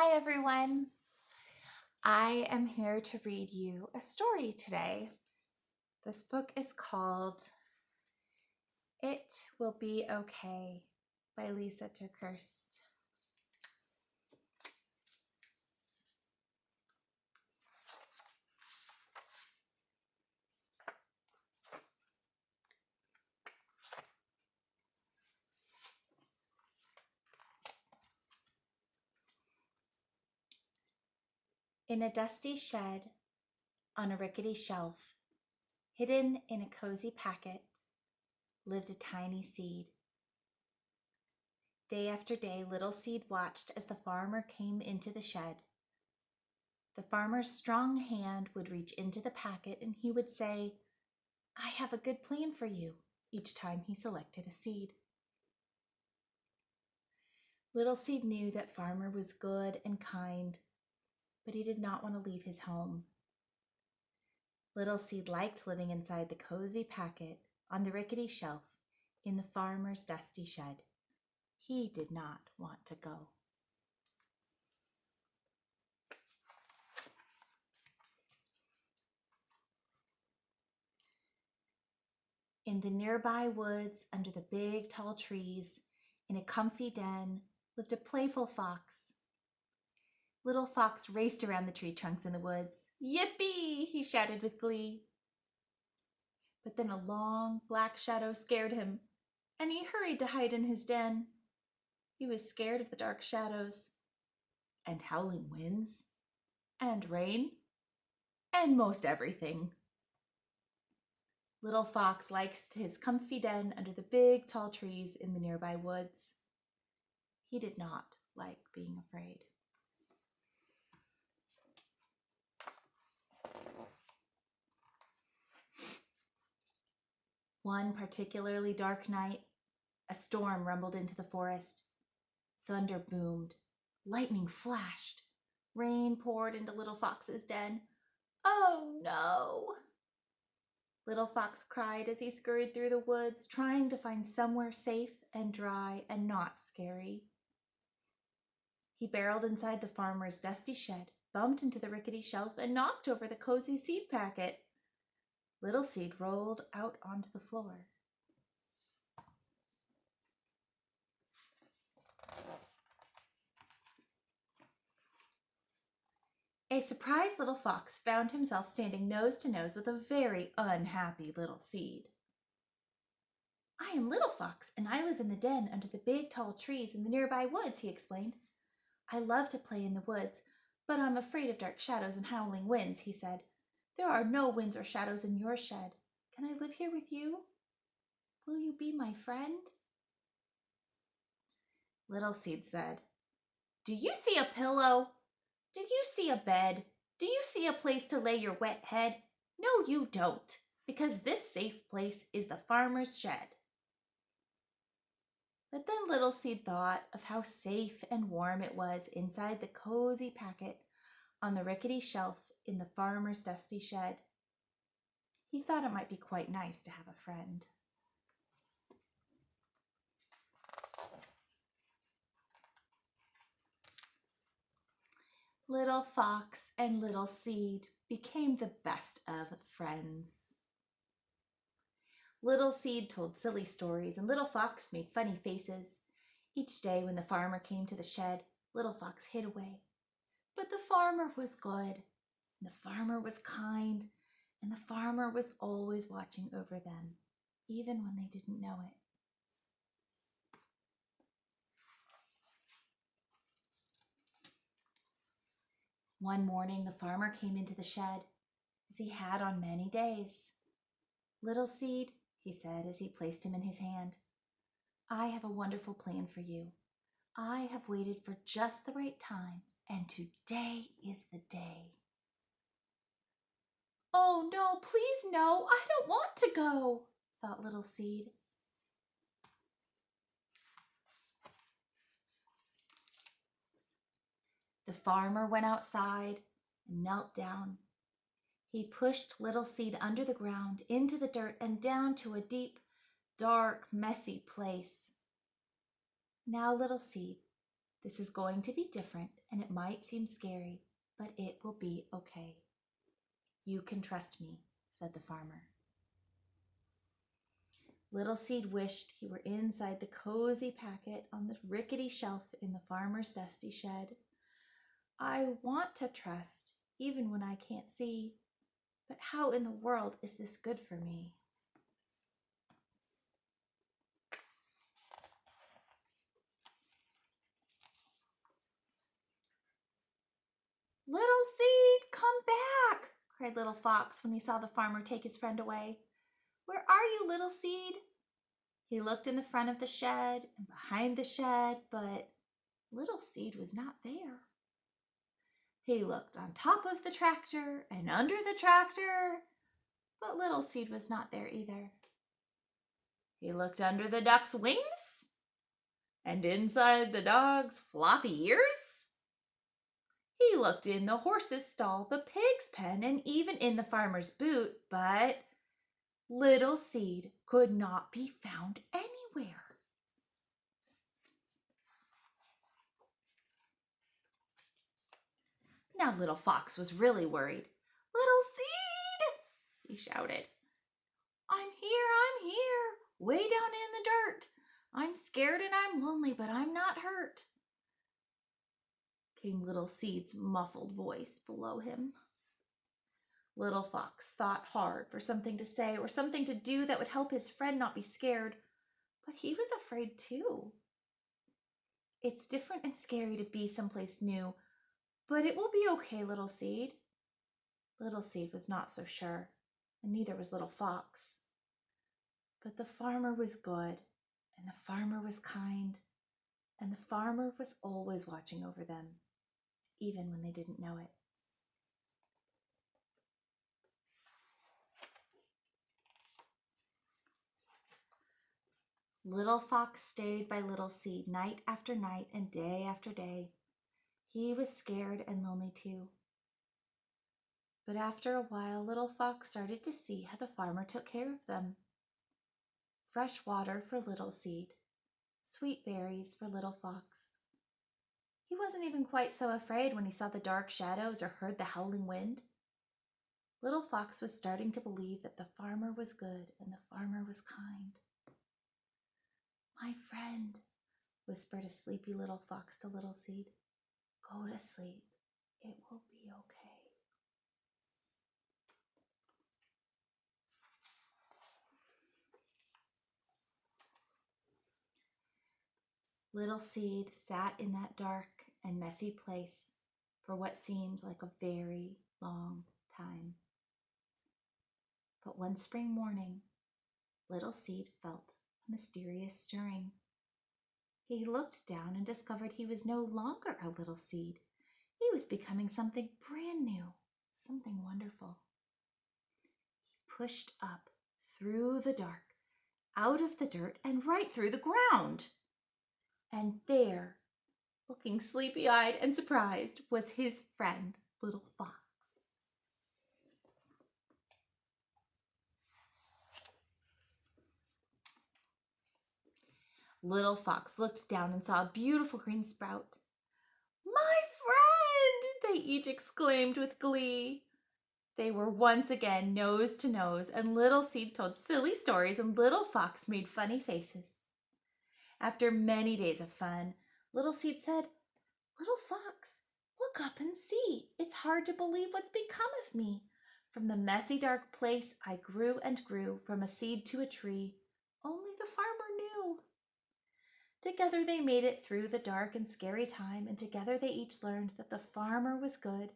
Hi everyone. I am here to read you a story today. This book is called It Will Be Okay by Lysa TerKeurst. In a dusty shed on a rickety shelf, hidden in a cozy packet, lived a tiny seed. Day after day, little seed watched as the farmer came into the shed. The farmer's strong hand would reach into the packet and he would say, "I have a good plan for you," each time he selected a seed. Little Seed knew that Farmer was good and kind, but he did not want to leave his home. Little Seed liked living inside the cozy packet on the rickety shelf in the farmer's dusty shed. He did not want to go. In the nearby woods, under the big tall trees, in a comfy den, lived a playful fox. Little Fox raced around the tree trunks in the woods. "Yippee!" he shouted with glee. But then a long black shadow scared him, and he hurried to hide in his den. He was scared of the dark shadows, and howling winds, and rain, and most everything. Little Fox liked his comfy den under the big tall trees in the nearby woods. He did not like being afraid. One particularly dark night, a storm rumbled into the forest. Thunder boomed, lightning flashed, rain poured into Little Fox's den. "Oh no!" Little Fox cried as he scurried through the woods, trying to find somewhere safe and dry and not scary. He barreled inside the farmer's dusty shed, bumped into the rickety shelf, and knocked over the cozy seed packet. Little Seed rolled out onto the floor. A surprised Little Fox found himself standing nose to nose with a very unhappy Little Seed. "I am Little Fox, and I live in the den under the big tall trees in the nearby woods," he explained. "I love to play in the woods, but I'm afraid of dark shadows and howling winds," he said. "There are no winds or shadows in your shed. Can I live here with you? Will you be my friend?" Little Seed said, "Do you see a pillow? Do you see a bed? Do you see a place to lay your wet head? No, you don't, because this safe place is the farmer's shed." But then Little Seed thought of how safe and warm it was inside the cozy packet on the rickety shelf in the farmer's dusty shed. He thought it might be quite nice to have a friend. Little Fox and Little Seed became the best of friends. Little Seed told silly stories and Little Fox made funny faces. Each day when the farmer came to the shed, Little Fox hid away. But the farmer was good, and the farmer was kind, and the farmer was always watching over them, even when they didn't know it. One morning, the farmer came into the shed, as he had on many days. "Little Seed," he said as he placed him in his hand, "I have a wonderful plan for you. I have waited for just the right time, and today is the day." "Oh no, please no, I don't want to go," thought Little Seed. The farmer went outside and knelt down. He pushed Little Seed under the ground, into the dirt, and down to a deep, dark, messy place. "Now, Little Seed, This is going to be different, and it might seem scary, but it will be okay. You can trust me, said the farmer. Little Seed wished he were inside the cozy packet on the rickety shelf in the farmer's dusty shed. I want to trust, even when I can't see, but how in the world is this good for me? Little Seed, come back, cried Little Fox when he saw the farmer take his friend away. Where are you, Little Seed? He looked in the front of the shed and behind the shed, but Little Seed was not there. He looked on top of the tractor and under the tractor, but Little Seed was not there either. He looked under the duck's wings and inside the dog's floppy ears. He looked in the horse's stall, the pig's pen, and even in the farmer's boot, but Little Seed could not be found anywhere. Now Little Fox was really worried. Little Seed, he shouted. I'm here, way down in the dirt. I'm scared and I'm lonely, but I'm not hurt, came Little Seed's muffled voice below him. Little Fox thought hard for something to say or something to do that would help his friend not be scared, but he was afraid too. It's different and scary to be someplace new, but it will be okay, Little Seed. Little Seed was not so sure, and neither was Little Fox. But the farmer was good, and the farmer was kind, and the farmer was always watching over them, even when they didn't know it. Little Fox stayed by Little Seed night after night and day after day. He was scared and lonely too. But after a while, Little Fox started to see how the farmer took care of them. Fresh water for Little Seed, sweet berries for Little Fox. He wasn't even quite so afraid when he saw the dark shadows or heard the howling wind. Little Fox was starting to believe that the farmer was good and the farmer was kind. My friend, whispered a sleepy Little Fox to Little Seed, go to sleep. It will be okay. Little Seed sat in that dark and messy place for what seemed like a very long time. But one spring morning, Little Seed felt a mysterious stirring. He looked down and discovered he was no longer a little seed. He was becoming something brand new, something wonderful. He pushed up through the dark, out of the dirt, and right through the ground. And there, looking sleepy-eyed and surprised, was his friend, Little Fox. Little Fox looked down and saw a beautiful green sprout. My friend! They each exclaimed with glee. They were once again nose to nose, and Little Seed told silly stories and Little Fox made funny faces. After many days of fun, Little Seed said, Little Fox, look up and see. It's hard to believe what's become of me. From the messy dark place I grew and grew, from a seed to a tree. Only the farmer knew. Together they made it through the dark and scary time, and together they each learned that the farmer was good,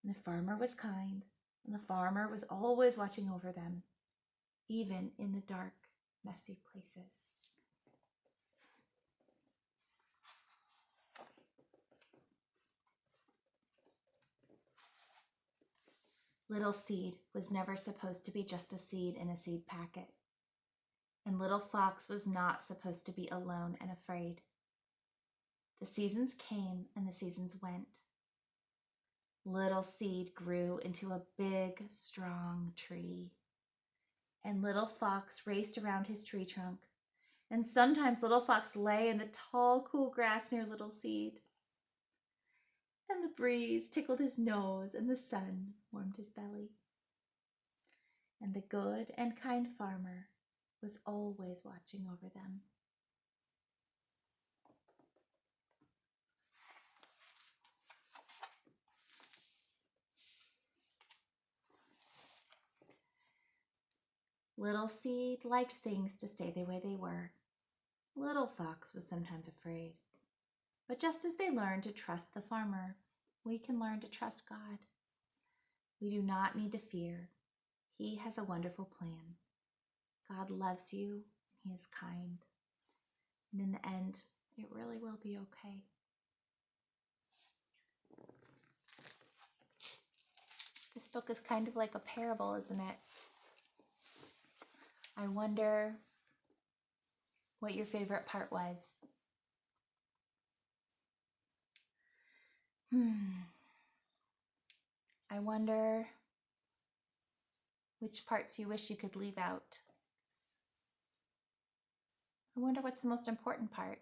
and the farmer was kind, and the farmer was always watching over them, even in the dark, messy places. Little Seed was never supposed to be just a seed in a seed packet. And Little Fox was not supposed to be alone and afraid. The seasons came and the seasons went. Little Seed grew into a big, strong tree. And Little Fox raced around his tree trunk. And sometimes Little Fox lay in the tall, cool grass near Little Seed. And the breeze tickled his nose, and the sun warmed his belly. And the good and kind farmer was always watching over them. Little Seed liked things to stay the way they were. Little Fox was sometimes afraid. But just as they learned to trust the farmer, we can learn to trust God. We do not need to fear. He has a wonderful plan. God loves you, and He is kind. And in the end, it really will be okay. This book is kind of like a parable, isn't it? I wonder what your favorite part was. I wonder which parts you wish you could leave out. I wonder what's the most important part.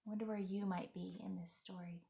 I wonder where you might be in this story.